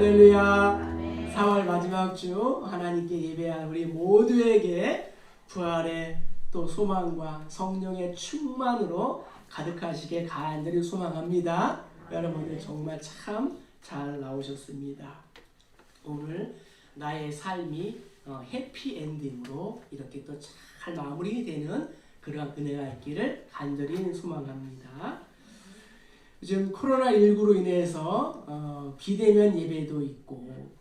할렐루야. 4월 마지막 주 하나님께 예배한 우리 모두에게 부활의 또 소망과 성령의 충만으로 가득하시게 간절히 소망합니다. 여러분들 정말 참 잘 나오셨습니다. 오늘 나의 삶이 해피엔딩으로 이렇게 또 잘 마무리되는 그러한 은혜가 있기를 간절히 소망합니다. 요즘 코로나19로 인해서 비대면 예배도 있고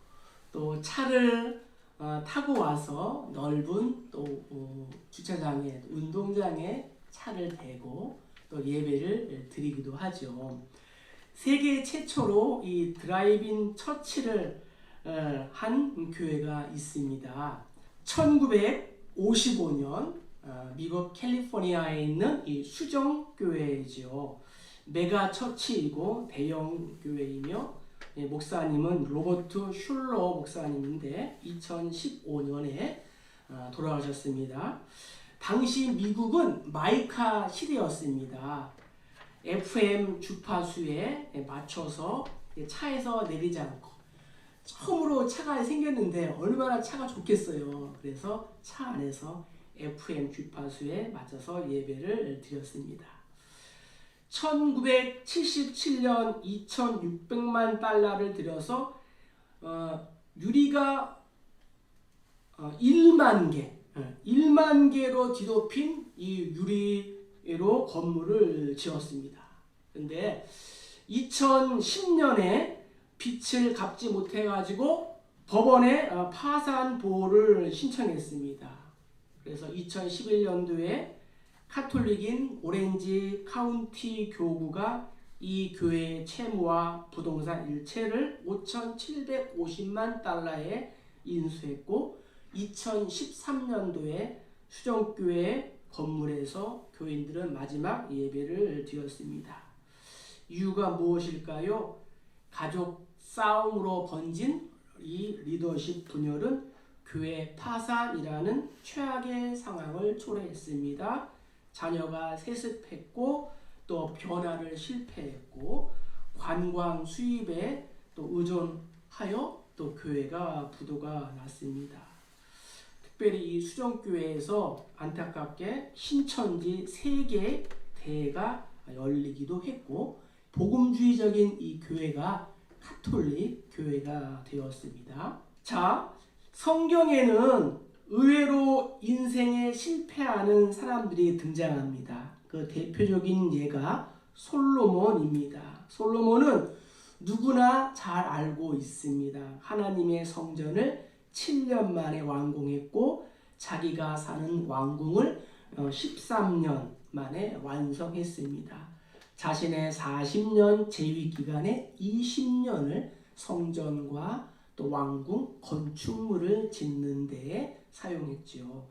또 차를 타고 와서 넓은 또 주차장에 운동장에 차를 대고 또 예배를 드리기도 하죠. 세계 최초로 이 드라이브인 처치를 한 교회가 있습니다. 1955년 미국 캘리포니아에 있는 이 수정교회이죠. 메가 처치이고 대형 교회이며 목사님은 로버트 슐러 목사님인데 2015년에 돌아가셨습니다. 당시 미국은 마이카 시대였습니다. FM 주파수에 맞춰서 차에서 내리지 않고 처음으로 차가 생겼는데 얼마나 차가 좋겠어요. 그래서 차 안에서 FM 주파수에 맞춰서 예배를 드렸습니다. 1977년 2,600만 달러를 들여서 유리가 1만 개로 뒤덮인 이 유리로 건물을 지었습니다. 근데 2010년에 빚을 갚지 못해가지고 법원에 파산 보호를 신청했습니다. 그래서 2011년도에 카톨릭인 오렌지 카운티 교구가 이 교회의 채무와 부동산 일체를 5,750만 달러에 인수했고 2013년도에 수정교회 건물에서 교인들은 마지막 예배를 드렸습니다. 이유가 무엇일까요? 가족 싸움으로 번진 이 리더십 분열은 교회 파산이라는 최악의 상황을 초래했습니다. 자녀가 세습했고 또 변화를 실패했고 관광 수입에 또 의존하여 또 교회가 부도가 났습니다. 특별히 이 수정교회에서 안타깝게 신천지 3개 대회가 열리기도 했고 복음주의적인 이 교회가 가톨릭 교회가 되었습니다. 자, 성경에는 의외로 인생에 실패하는 사람들이 등장합니다. 그 대표적인 예가 솔로몬입니다. 솔로몬은 누구나 잘 알고 있습니다. 하나님의 성전을 7년 만에 완공했고 자기가 사는 왕궁을 13년 만에 완성했습니다. 자신의 40년 재위 기간에 20년을 성전과 또 왕궁 건축물을 짓는 데에 사용했죠.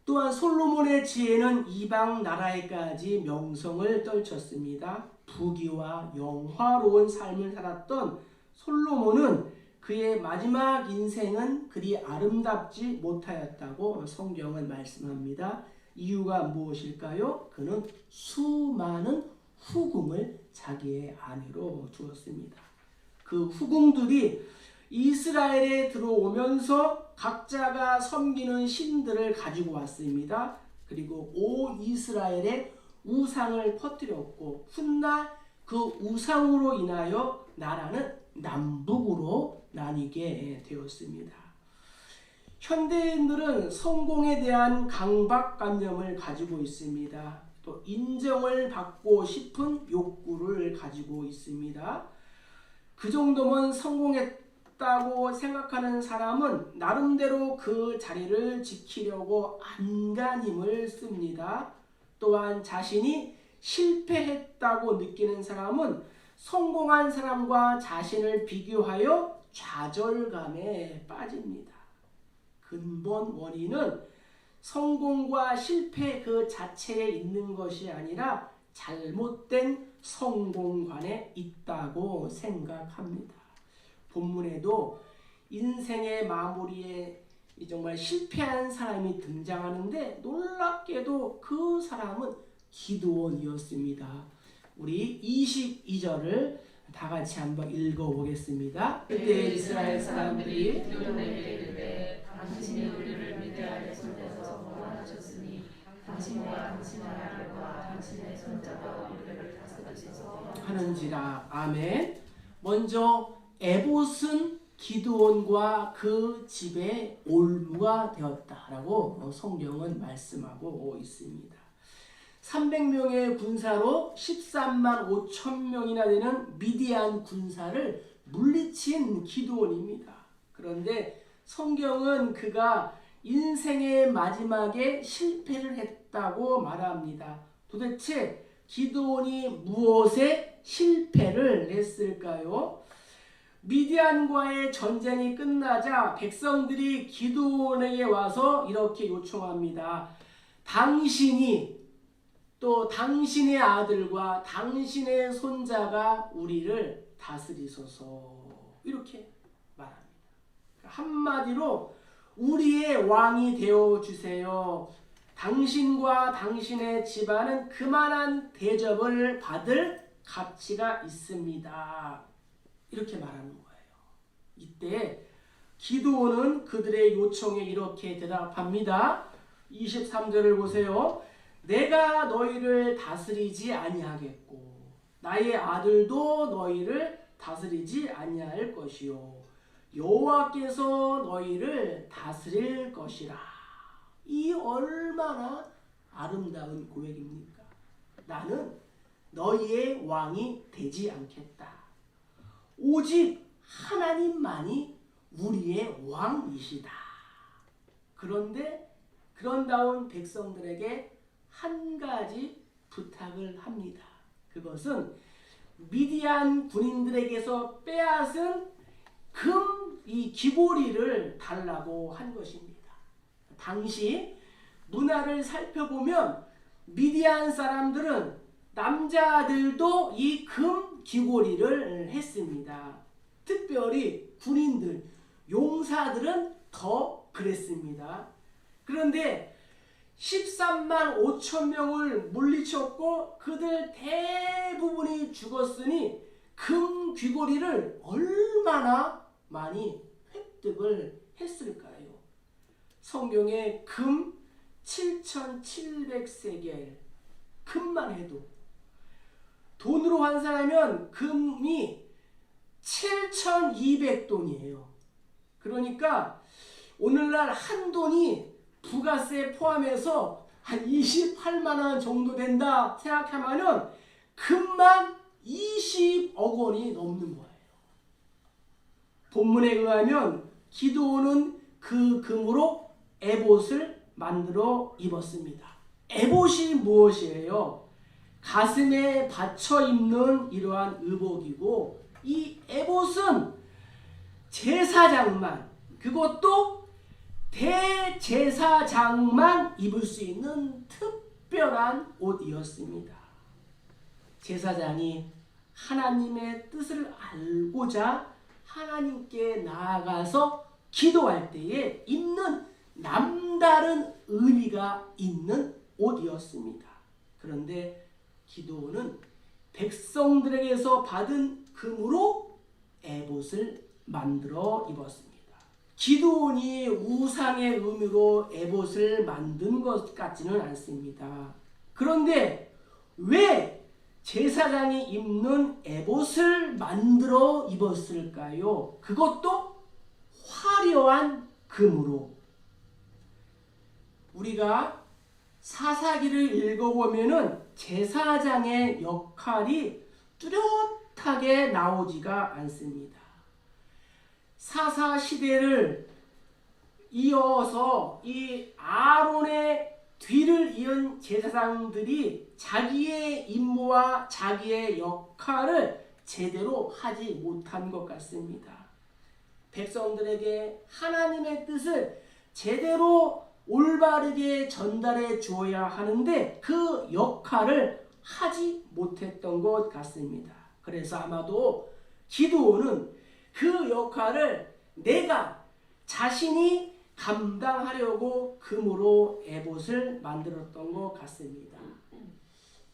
또한 솔로몬의 지혜는 이방 나라에까지 명성을 떨쳤습니다. 부귀와 영화로운 삶을 살았던 솔로몬은 그의 마지막 인생은 그리 아름답지 못하였다고 성경은 말씀합니다. 이유가 무엇일까요? 그는 수많은 후궁을 자기의 아내로 두었습니다. 그 후궁들이 이스라엘에 들어오면서 각자가 섬기는 신들을 가지고 왔습니다. 그리고 온 이스라엘에 우상을 퍼뜨렸고 훗날 그 우상으로 인하여 나라는 남북으로 나뉘게 되었습니다. 현대인들은 성공에 대한 강박관념을 가지고 있습니다. 또 인정을 받고 싶은 욕구를 가지고 있습니다. 그 정도면 성공했다고 생각하는 사람은 나름대로 그 자리를 지키려고 안간힘을 씁니다. 또한 자신이 실패했다고 느끼는 사람은 성공한 사람과 자신을 비교하여 좌절감에 빠집니다. 근본 원인은 성공과 실패 그 자체에 있는 것이 아니라 잘못된 성공관에 있다고 생각합니다. 본문에도 인생의 마무리에 정말 실패한 사람이 등장하는데 놀랍게도 그 사람은 기드온이었습니다. 우리 22절을 다 같이 한번 읽어보겠습니다. 그때 이스라엘 사람들이 기도원에게 이르되 당신이 우리를 미디안의 손에서 구원하셨으니 당신과 당신의 아들과 당신의 손자가 우리를 다스리소서 하는지라. 아멘. 먼저 에봇은 기드온과 그 집의 올무가 되었다라고 성경은 말씀하고 있습니다. 300명의 군사로 13만 5천 명이나 되는 미디안 군사를 물리친 기드온입니다. 그런데 성경은 그가 인생의 마지막에 실패를 했다고 말합니다. 도대체 기드온이 무엇에 실패를 했을까요? 미디안과의 전쟁이 끝나자 백성들이 기드온에게 와서 이렇게 요청합니다. 당신이 또 당신의 아들과 당신의 손자가 우리를 다스리소서 이렇게 말합니다. 한마디로 우리의 왕이 되어주세요. 당신과 당신의 집안은 그만한 대접을 받을 가치가 있습니다. 이렇게 말하는 거예요. 이때 기드온은 그들의 요청에 이렇게 대답합니다. 23절을 보세요. 내가 너희를 다스리지 아니하겠고 나의 아들도 너희를 다스리지 아니할 것이요 여호와께서 너희를 다스릴 것이라. 이 얼마나 아름다운 고백입니까? 나는 너희의 왕이 되지 않겠다. 오직 하나님만이 우리의 왕이시다. 그런데 그런 다음 백성들에게 한 가지 부탁을 합니다. 그것은 미디안 군인들에게서 빼앗은 이 귀고리를 달라고 한 것입니다. 당시 문화를 살펴보면 미디안 사람들은 남자들도 이 금 귀고리를 했습니다. 특별히 군인들, 용사들은 더 그랬습니다. 그런데 13만 5천 명을 물리쳤고 그들 대부분이 죽었으니 금 귀고리를 얼마나 많이 획득을 했을까요? 성경에 금 7,700세겔, 금만 해도 돈으로 환산하면 금이 7,200돈이에요. 그러니까 오늘날 한 돈이 부가세 포함해서 한 28만 원 정도 된다 생각하면은 금만 20억 원이 넘는 거예요. 본문에 의하면 기드온은 그 금으로 에봇을 만들어 입었습니다. 에봇이 무엇이에요? 가슴에 받쳐 입는 이러한 의복이고 이 에봇은 제사장만, 그것도 대제사장만 입을 수 있는 특별한 옷이었습니다. 제사장이 하나님의 뜻을 알고자 하나님께 나아가서 기도할 때에 입는 남다른 의미가 있는 옷이었습니다. 그런데 기드온은 백성들에게서 받은 금으로 에봇을 만들어 입었습니다. 기드온이 우상의 의미로 에봇을 만든 것 같지는 않습니다. 그런데 왜 제사장이 입는 에봇을 만들어 입었을까요? 그것도 화려한 금으로. 우리가 사사기를 읽어보면은 제사장의 역할이 뚜렷하게 나오지가 않습니다. 사사 시대를 이어서 이 아론의 뒤를 이은 제사장들이 자기의 임무와 자기의 역할을 제대로 하지 못한 것 같습니다. 백성들에게 하나님의 뜻을 제대로 올바르게 전달해 주어야 하는데 그 역할을 하지 못했던 것 같습니다. 그래서 아마도 기드온은 그 역할을 내가 자신이 감당하려고 금으로 에봇을 만들었던 것 같습니다.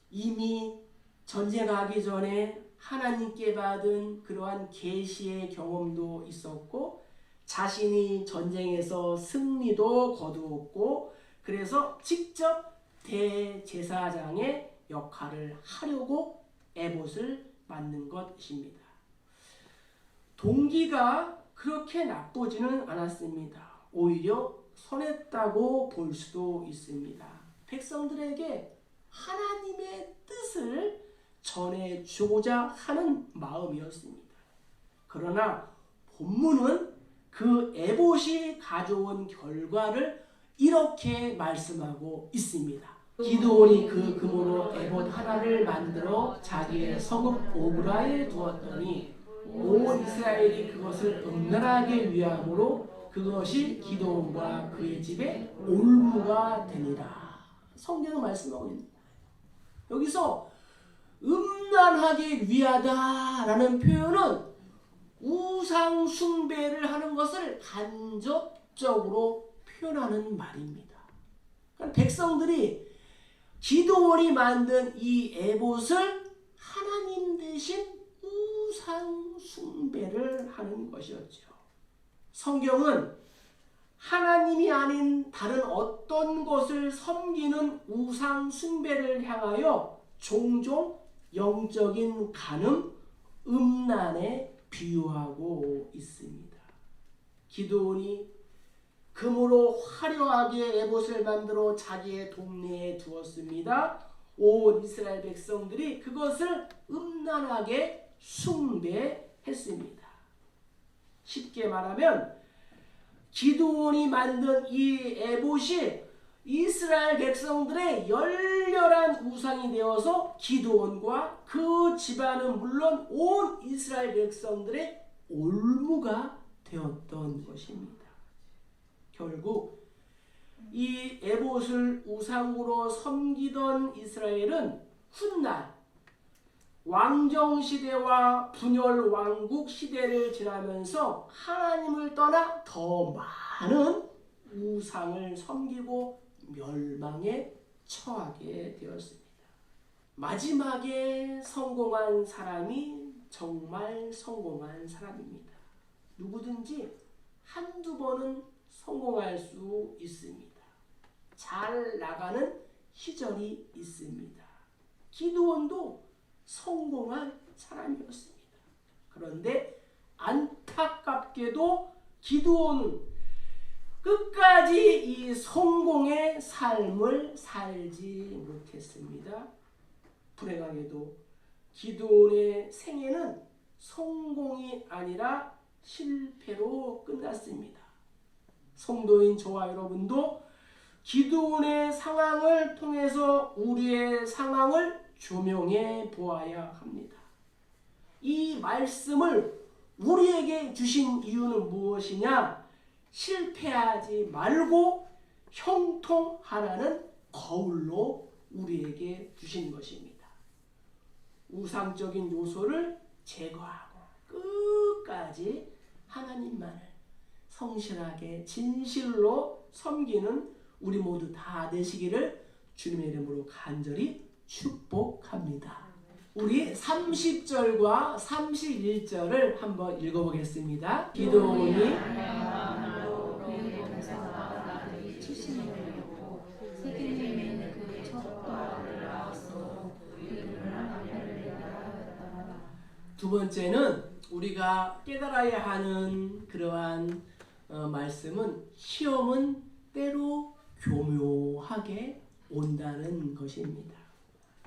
이미 전쟁하기 전에 하나님께 받은 그러한 계시의 경험도 있었고 자신이 전쟁에서 승리도 거두었고 그래서 직접 대제사장의 역할을 하려고 에봇을 만든 것입니다. 동기가 그렇게 나쁘지는 않았습니다. 오히려 선했다고 볼 수도 있습니다. 백성들에게 하나님의 뜻을 전해주고자 하는 마음이었습니다. 그러나 본문은 그 에봇이 가져온 결과를 이렇게 말씀하고 있습니다. 기드온이 그 금으로 에봇 하나를 만들어 자기의 성읍 오브라에 두었더니 온 이스라엘이 그것을 음란하게 위함으로 그것이 기드온과 그의 집에 올무가 되니라. 성경은 말씀하고 있는 거예요. 여기서 음란하게 위하다라는 표현은 우상 숭배를 하는 것을 간접적으로 표현하는 말입니다. 그러니까 백성들이 기드온이 만든 이 에봇을 하나님 대신 우상 숭배를 하는 것이었죠. 성경은 하나님이 아닌 다른 어떤 것을 섬기는 우상 숭배를 향하여 종종 영적인 간음, 음란에 비유하고 있습니다. 기드온이 금으로 화려하게 에봇을 만들어 자기의 동네에 두었습니다. 온 이스라엘 백성들이 그것을 음란하게 숭배했습니다. 쉽게 말하면 기드온이 만든 이 에봇이 이스라엘 백성들의 열렬한 우상이 되어서 기드온과 그 집안은 물론 온 이스라엘 백성들의 올무가 되었던 것입니다. 결국 이 에봇을 우상으로 섬기던 이스라엘은 훗날 왕정시대와 분열 왕국 시대를 지나면서 하나님을 떠나 더 많은 우상을 섬기고 멸망에 처하게 되었습니다. 마지막에 성공한 사람이 정말 성공한 사람입니다. 누구든지 한두 번은 성공할 수 있습니다. 잘 나가는 시절이 있습니다. 기드온도 성공한 사람이었습니다. 그런데 안타깝게도 기드온은 끝까지 이 성공의 삶을 살지 못했습니다. 불행하게도 기드온의 생애는 성공이 아니라 실패로 끝났습니다. 성도인 저와 여러분도 기드온의 상황을 통해서 우리의 상황을 조명해 보아야 합니다. 이 말씀을 우리에게 주신 이유는 무엇이냐? 실패하지 말고 형통하라는 거울로 우리에게 주신 것입니다. 우상적인 요소를 제거하고 끝까지 하나님만을 성실하게 진실로 섬기는 우리 모두 다 되시기를 주님의 이름으로 간절히 축복합니다. 우리 30절과 31절을 한번 읽어보겠습니다. 기드온이 두 번째는 우리가 깨달아야 하는 그러한 말씀은 시험은 때로 교묘하게 온다는 것입니다.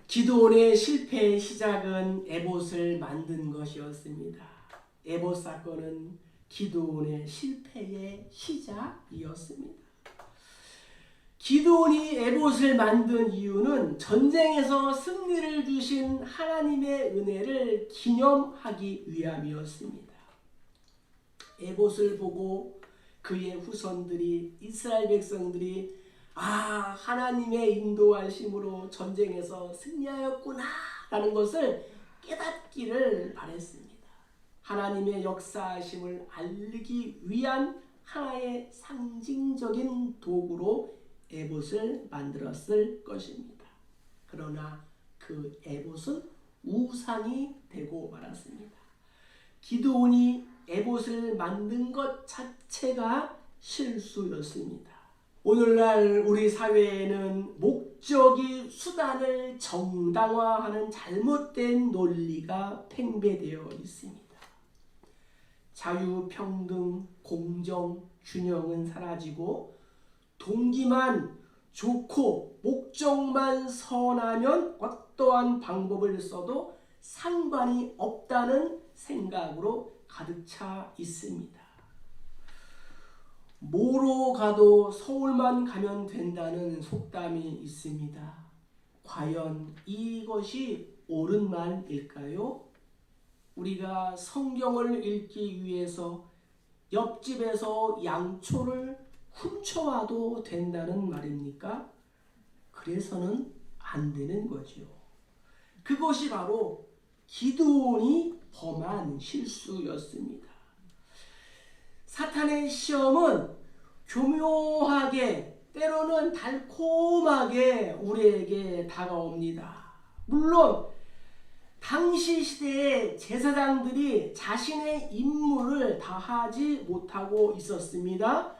기드온의 실패의 시작은 에봇을 만든 것이었습니다. 에봇 사건은 기드온의 실패의 시작이었습니다. 기드온이 에봇을 만든 이유는 전쟁에서 승리를 주신 하나님의 은혜를 기념하기 위함이었습니다. 에봇을 보고 그의 후손들이 이스라엘 백성들이 하나님의 인도하심으로 전쟁에서 승리하였구나 라는 것을 깨닫기를 바랬습니다. 하나님의 역사하심을 알리기 위한 하나의 상징적인 도구로 에봇을 만들었을 것입니다. 그러나 그 에봇은 우상이 되고 말았습니다. 기드온이 에봇을 만든 것 자체가 실수였습니다. 오늘날 우리 사회에는 목적이 수단을 정당화하는 잘못된 논리가 팽배되어 있습니다. 자유, 평등, 공정, 균형은 사라지고 동기만 좋고 목적만 선하면 어떠한 방법을 써도 상관이 없다는 생각으로 가득 차 있습니다. 뭐로 가도 서울만 가면 된다는 속담이 있습니다. 과연 이것이 옳은 말일까요? 우리가 성경을 읽기 위해서 옆집에서 양초를 훔쳐와도 된다는 말입니까? 그래서는 안 되는 거죠. 그것이 바로 기드온이 범한 실수였습니다. 사탄의 시험은 교묘하게 때로는 달콤하게 우리에게 다가옵니다. 물론 당시 시대의 제사장들이 자신의 임무를 다하지 못하고 있었습니다.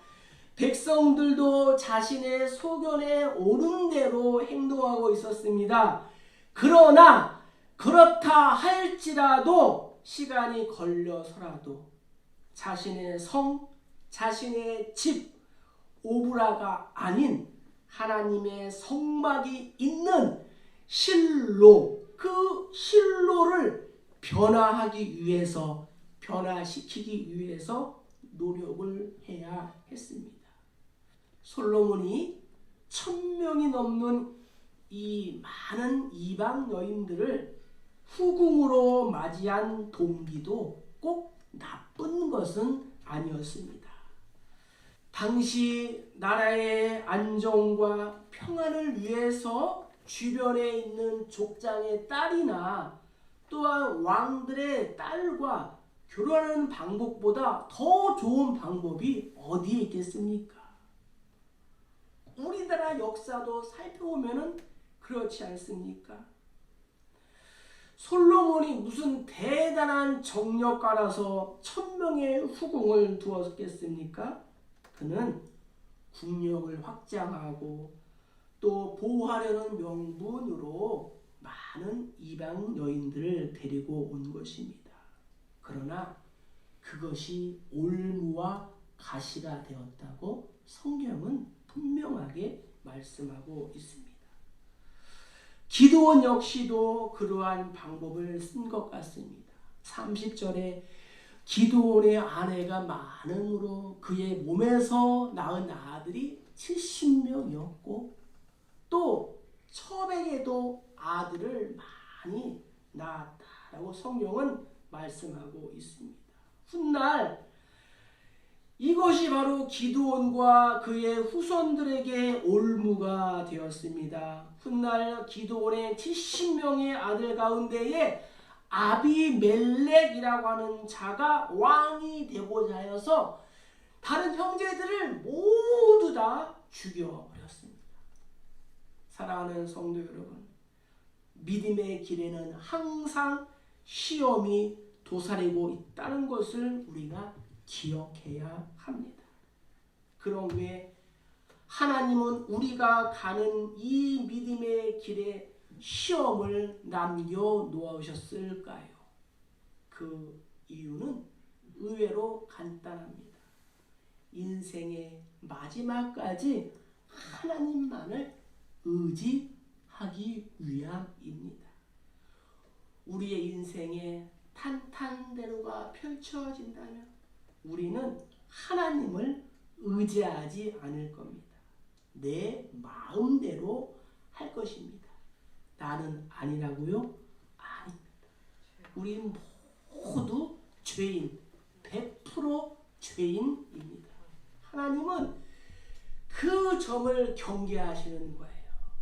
백성들도 자신의 소견에 옳은 대로 행동하고 있었습니다. 그러나 그렇다 할지라도 시간이 걸려서라도 자신의 성, 자신의 집, 오브라가 아닌 하나님의 성막이 있는 실로, 그 실로를 변화시키기 위해서 노력을 해야 했습니다. 솔로몬이 1000명이 넘는 이 많은 이방 여인들을 후궁으로 맞이한 동기도 꼭 나쁜 것은 아니었습니다. 당시 나라의 안정과 평안을 위해서 주변에 있는 족장의 딸이나 또한 왕들의 딸과 결혼하는 방법보다 더 좋은 방법이 어디에 있겠습니까? 우리나라 역사도 살펴보면 그렇지 않습니까? 솔로몬이 무슨 대단한 정력가라서 1000명의 후궁을 두었겠습니까? 그는 국력을 확장하고 또 보호하려는 명분으로 많은 이방 여인들을 데리고 온 것입니다. 그러나 그것이 올무와 가시가 되었다고 성경은 분명하게 말씀하고 있습니다. 기드온 역시도 그러한 방법을 쓴 것 같습니다. 30절에 기드온의 아내가 많음으로 그의 몸에서 낳은 아들이 70명이었고 또 첩에게도 아들을 많이 낳았다라고 성경은 말씀하고 있습니다. 훗날 이것이 바로 기드온과 그의 후손들에게 올무가 되었습니다. 훗날 기드온의 70명의 아들 가운데에 아비멜렉이라고 하는 자가 왕이 되고자 하여서 다른 형제들을 모두 다 죽여버렸습니다. 사랑하는 성도 여러분, 믿음의 길에는 항상 시험이 도사리고 있다는 것을 우리가 기억해야 합니다. 그런 후에 하나님은 우리가 가는 이 믿음의 길에 시험을 남겨놓으셨을까요? 그 이유는 의외로 간단합니다. 인생의 마지막까지 하나님만을 의지하기 위함입니다. 우리의 인생에 탄탄대로가 펼쳐진다면 우리는 하나님을 의지하지 않을 겁니다. 내 마음대로 할 것입니다. 나는 아니라고요? 아닙니다. 우리는 모두 죄인, 100% 죄인입니다. 하나님은 그 점을 경계하시는 거예요.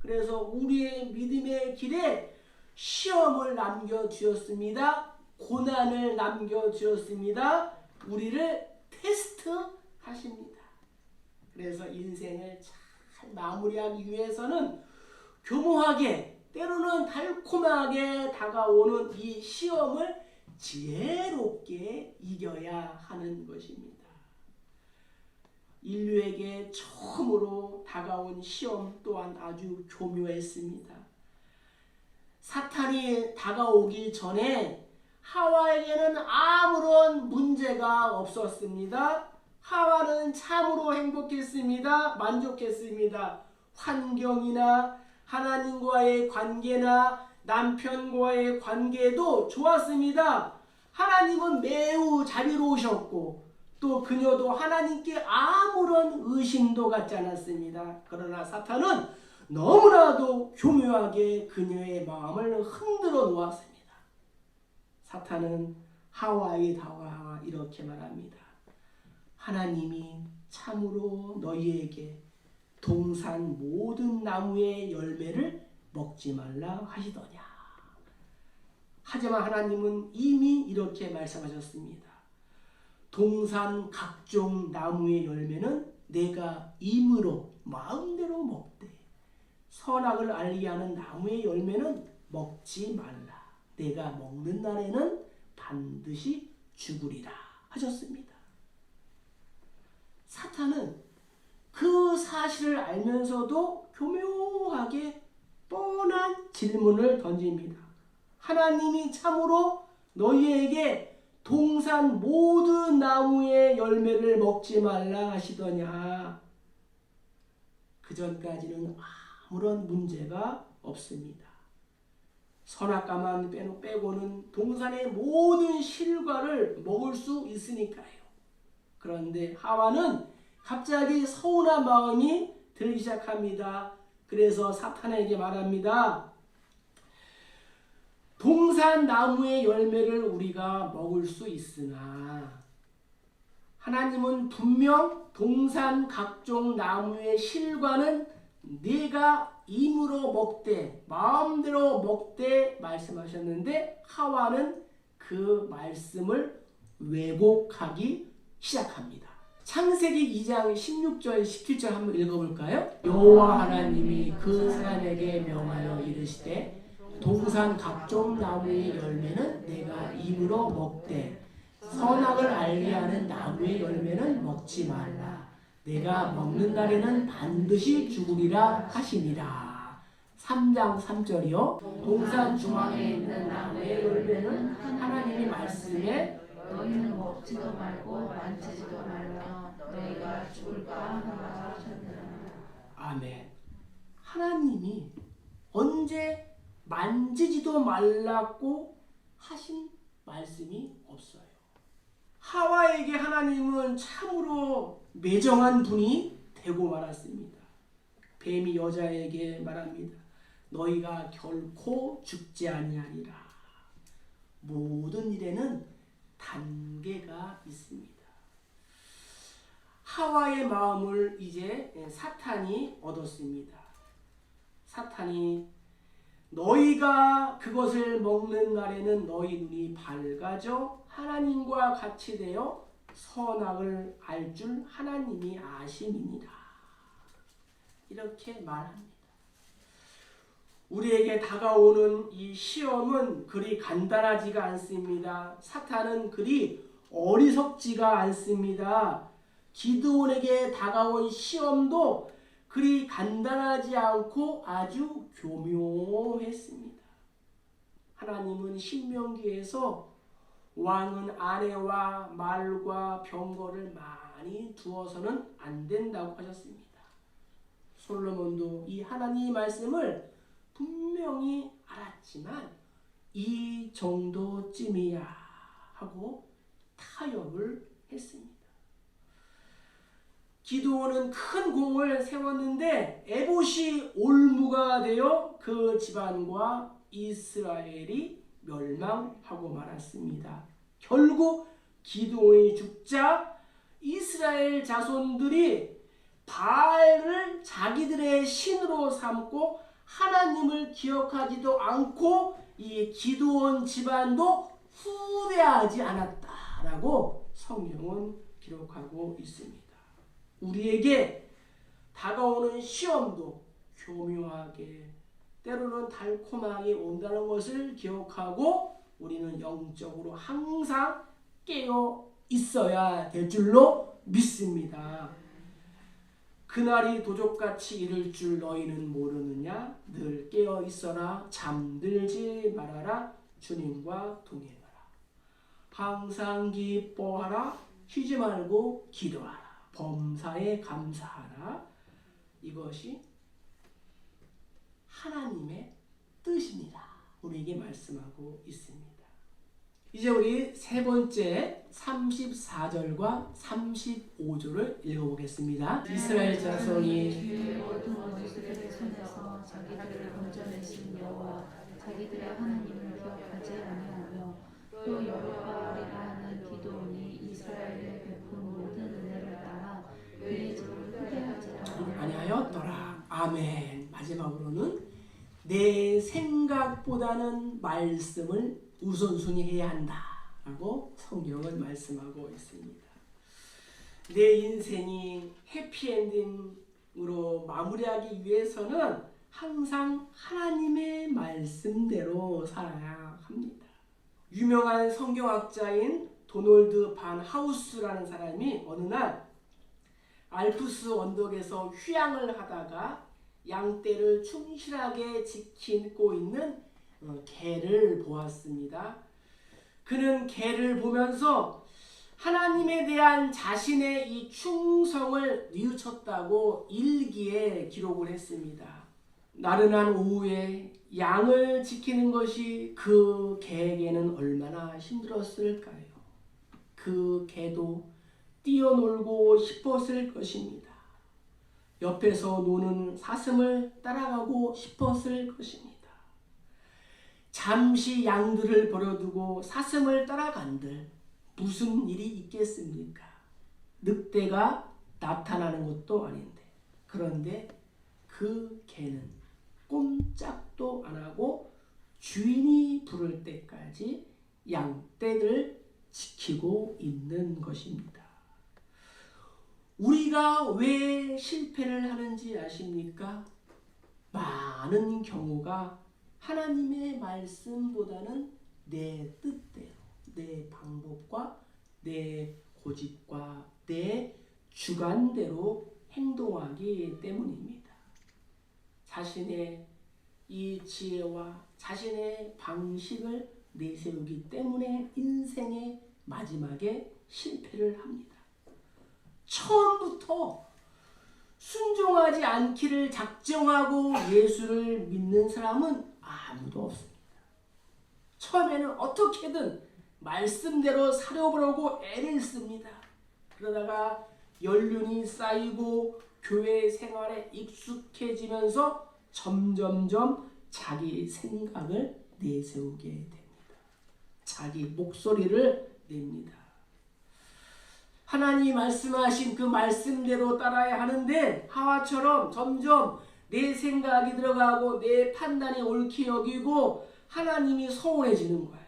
그래서 우리의 믿음의 길에 시험을 남겨주었습니다. 고난을 남겨주었습니다. 우리를 테스트하십니다. 그래서 인생을 잘 마무리하기 위해서는 교묘하게 때로는 달콤하게 다가오는 이 시험을 지혜롭게 이겨야 하는 것입니다. 인류에게 처음으로 다가온 시험 또한 아주 교묘했습니다. 사탄이 다가오기 전에 하와에게는 아무런 문제가 없었습니다. 하와는 참으로 행복했습니다. 만족했습니다. 환경이나 하나님과의 관계나 남편과의 관계도 좋았습니다. 하나님은 매우 자비로우셨고 또 그녀도 하나님께 아무런 의심도 갖지 않았습니다. 그러나 사탄은 너무나도 교묘하게 그녀의 마음을 흔들어 놓았습니다. 사탄은 하와에 다가와 이렇게 말합니다. 하나님이 참으로 너희에게 동산 모든 나무의 열매를 먹지 말라 하시더냐. 하지만 하나님은 이미 이렇게 말씀하셨습니다. 동산 각종 나무의 열매는 내가 임으로 마음대로 먹되 선악을 알게 하는 나무의 열매는 먹지 말라. 내가 먹는 날에는 반드시 죽으리라 하셨습니다. 사탄은 그 사실을 알면서도 교묘하게 뻔한 질문을 던집니다. 하나님이 참으로 너희에게 동산 모든 나무의 열매를 먹지 말라 하시더냐. 그전까지는 아무런 문제가 없습니다. 선악과만 빼고는 동산의 모든 실과를 먹을 수 있으니까요. 그런데 하와는 갑자기 서운한 마음이 들기 시작합니다. 그래서 사탄에게 말합니다. 동산 나무의 열매를 우리가 먹을 수 있으나 하나님은 분명 동산 각종 나무의 실과는 네가 임으로 먹되 마음대로 먹되 말씀하셨는데 하와는 그 말씀을 왜곡하기 시작합니다. 창세기 2장 16절 17절 한번 읽어볼까요? 여호와 하나님이 그 사람에게 명하여 이르시되 동산 각종 나무의 열매는 내가 입으로 먹되 선악을 알게 하는 나무의 열매는 먹지 말라. 내가 먹는 날에는 반드시 죽으리라 하시니라. 3장 3절이요. 동산 중앙에 있는 나무의 열매는 하나님의 말씀에 너희는 먹지도 말고 만지지도 말라. 너희가 죽을까 하노라 하셨느니라. 아멘. 하나님이 언제 만지지도 말라고 하신 말씀이 없어요. 하와에게 하나님은 참으로 매정한 분이 되고 말았습니다. 뱀이 여자에게 말합니다. 너희가 결코 죽지 아니하리라. 모든 일에는 단계가 있습니다. 하와의 마음을 이제 사탄이 얻었습니다. 사탄이 너희가 그것을 먹는 날에는 너희 눈이 밝아져 하나님과 같이 되어 선악을 알 줄 하나님이 아심이니라. 이렇게 말합니다. 우리에게 다가오는 이 시험은 그리 간단하지가 않습니다. 사탄은 그리 어리석지가 않습니다. 기드온에게 다가온 시험도 그리 간단하지 않고 아주 교묘했습니다. 하나님은 신명기에서 왕은 아내와 말과 병거를 많이 두어서는 안 된다고 하셨습니다. 솔로몬도 이 하나님의 말씀을 분명히 알았지만 이 정도쯤이야 하고 타협을 했습니다. 기드온은 큰 공을 세웠는데 에봇이 올무가 되어 그 집안과 이스라엘이 멸망하고 말았습니다. 결국 기드온이 죽자 이스라엘 자손들이 바알을 자기들의 신으로 삼고 하나님을 기억하지도 않고 이 기드온 집안도 후대하지 않았다라고 성경은 기록하고 있습니다. 우리에게 다가오는 시험도 교묘하게 때로는 달콤하게 온다는 것을 기억하고 우리는 영적으로 항상 깨어 있어야 될 줄로 믿습니다. 그날이 도적같이 이를 줄 너희는 모르느냐? 늘 깨어 있어라. 잠들지 말아라. 주님과 동행하라. 항상 기뻐하라. 쉬지 말고 기도하라. 범사에 감사하라. 이것이 하나님의 뜻입니다. 우리에게 말씀하고 있습니다. 이제 우리 세 번째 34절과 35절을 읽어보겠습니다. 이스라엘 자손이 주의 모든 원수들의 손에서 자기들을 건져내신 여호와 자기들의 하나님을 기억하지 아니하며 또 여호와리라 하는 기도원이 이스라엘에 베푼 모든 은혜를 따라 그의 집을 후대하지 아니하였더라. 아멘. 마지막으로는 내 생각보다는 말씀을 우선순위해야 한다라고 성경은 말씀하고 있습니다. 내 인생이 해피엔딩으로 마무리하기 위해서는 항상 하나님의 말씀대로 살아야 합니다. 유명한 성경학자인 도널드 반 하우스라는 사람이 어느 날 알프스 언덕에서 휴양을 하다가 양떼를 충실하게 지키고 있는 개를 보았습니다. 그는 개를 보면서 하나님에 대한 자신의 이 충성을 뉘우쳤다고 일기에 기록을 했습니다. 나른한 오후에 양을 지키는 것이 그 개에게는 얼마나 힘들었을까요? 그 개도 뛰어놀고 싶었을 것입니다. 옆에서 노는 사슴을 따라가고 싶었을 것입니다. 잠시 양들을 버려두고 사슴을 따라간들 무슨 일이 있겠습니까? 늑대가 나타나는 것도 아닌데. 그런데 그 개는 꼼짝도 안 하고 주인이 부를 때까지 양떼를 지키고 있는 것입니다. 우리가 왜 실패를 하는지 아십니까? 많은 경우가 하나님의 말씀보다는 내 뜻대로, 내 방법과 내 고집과 내 주관대로 행동하기 때문입니다. 자신의 이 지혜와 자신의 방식을 내세우기 때문에 인생의 마지막에 실패를 합니다. 처음부터 순종하지 않기를 작정하고 예수를 믿는 사람은 아무도 없습니다. 처음에는 어떻게든 말씀대로 살려보려고 애를 씁니다. 그러다가 연륜이 쌓이고 교회 생활에 익숙해지면서 점점점 자기 생각을 내세우게 됩니다. 자기 목소리를 냅니다. 하나님 말씀하신 그 말씀대로 따라야 하는데 하와처럼 점점 내 생각이 들어가고 내 판단이 옳게 여기고 하나님이 소홀해지는 거예요.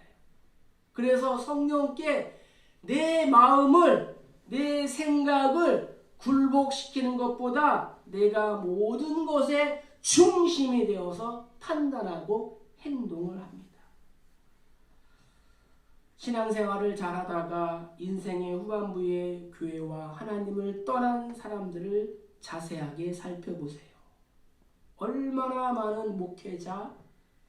그래서 성령께 내 마음을, 내 생각을 굴복시키는 것보다 내가 모든 것에 중심이 되어서 판단하고 행동을 합니다. 신앙생활을 잘하다가 인생의 후반부에 교회와 하나님을 떠난 사람들을 자세하게 살펴보세요. 얼마나 많은 목회자,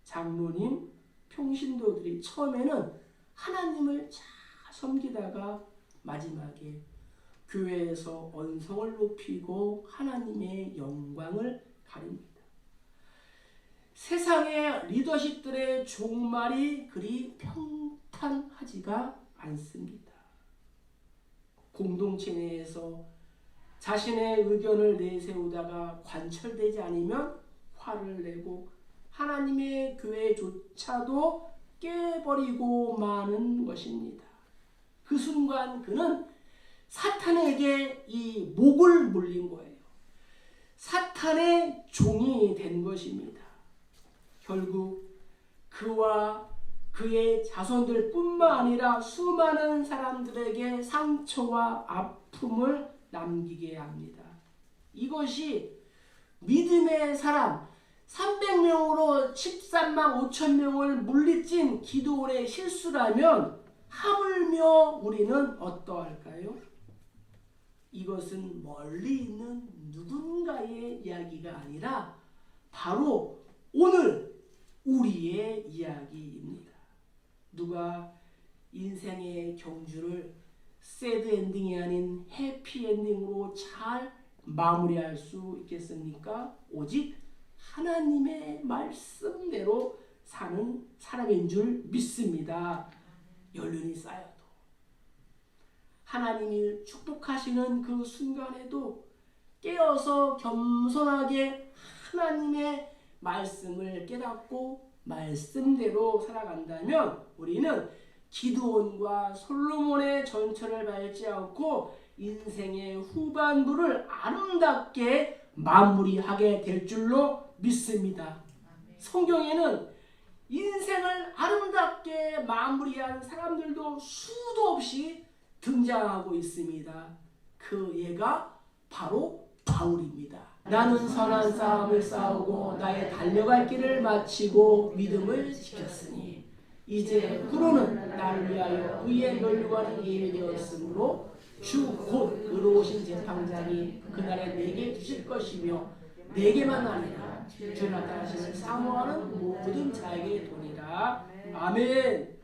장로님, 평신도들이 처음에는 하나님을 잘 섬기다가 마지막에 교회에서 언성을 높이고 하나님의 영광을 가립니다. 세상의 리더십들의 종말이 그리 평탄하지가 않습니다. 공동체 내에서 자신의 의견을 내세우다가 관철되지 않으면 화를 내고 하나님의 교회조차도 깨버리고 마는 것입니다. 그 순간 그는 사탄에게 이 목을 물린 거예요. 사탄의 종이 된 것입니다. 결국 그와 그의 자손들 뿐만 아니라 수많은 사람들에게 상처와 아픔을 남기게 합니다. 이것이 믿음의 사람, 300명으로 13만 5천 명을 물리친 기드온의 실수라면 하물며 우리는 어떠할까요? 이것은 멀리 있는 누군가의 이야기가 아니라 바로 오늘 우리의 이야기입니다. 누가 인생의 경주를 새드 엔딩이 아닌 해피 엔딩으로 잘 마무리할 수 있겠습니까? 오직 하나님의 말씀대로 사는 사람인 줄 믿습니다. 연륜이 쌓여도 하나님이 축복하시는 그 순간에도 깨어서 겸손하게 하나님의 말씀을 깨닫고 말씀대로 살아간다면 우리는 기드온과 솔로몬의 전철을 밟지 않고 인생의 후반부를 아름답게 마무리하게 될 줄로 믿습니다. 성경에는 인생을 아름답게 마무리한 사람들도 수도 없이 등장하고 있습니다. 그 예가 바로 바울입니다. 나는 선한 싸움을 싸우고 나의 달려갈 길을 마치고 믿음을 지켰으니 이제 후로는 나를 위하여 의의 면류관이 예비되었으므로 주 곧 의로우신 재판장이 그날에 내게 주실 것이며 내게만 아니라 주 나타나심을 사모하는 모든 자에게 도니라. 아멘.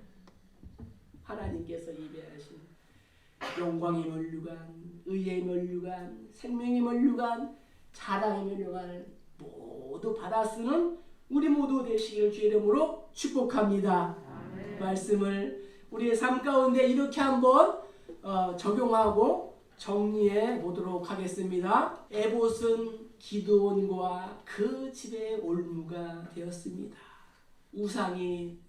하나님께서 예배하신 영광의 면류관, 의의 면류관, 생명의 면류관, 자랑의 면류관을 모두 받아 쓰는 우리 모두 되시길 주의 이름으로 축복합니다. 말씀을 우리의 삶 가운데 이렇게 한번 적용하고 정리해 보도록 하겠습니다. 에봇은 기드온과 그 집의 올무가 되었습니다. 우상이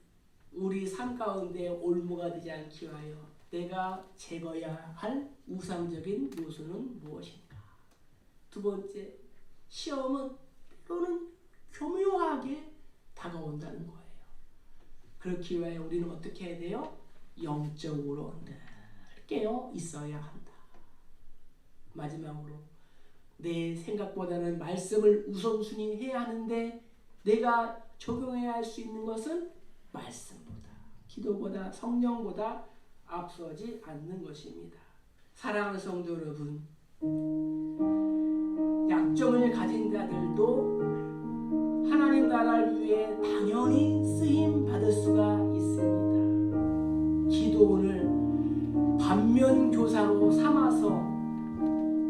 우리 삶 가운데 올무가 되지 않기 위하여 내가 제거해야 할 우상적인 요소는 무엇인가? 두 번째, 시험은 때로는 교묘하게 다가온다는 거예요. 그렇기 위해 우리는 어떻게 해야 돼요? 영적으로 늘 깨어 있어야 한다. 마지막으로 내 생각보다는 말씀을 우선순위 해야 하는데 내가 적용해야 할 수 있는 것은 말씀보다, 기도보다, 성령보다 앞서지 않는 것입니다. 사랑하는 성도 여러분, 약점을 가진 자들도 하나님 나라를 위해 당연히 쓰임 받을 수가 있습니다. 기도원을 반면교사로 삼아서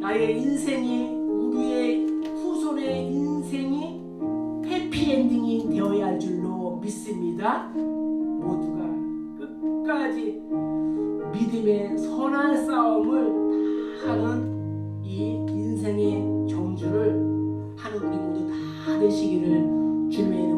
나의 인생이, 우리의 후손의 인생이 해피엔딩이 되어야 할 줄로 믿습니다. 모두가 끝까지 믿음의 선한 싸움을 다 하는 이 인생의 경주를 하는 우리 모두 다 되시기를 주님의 이름으로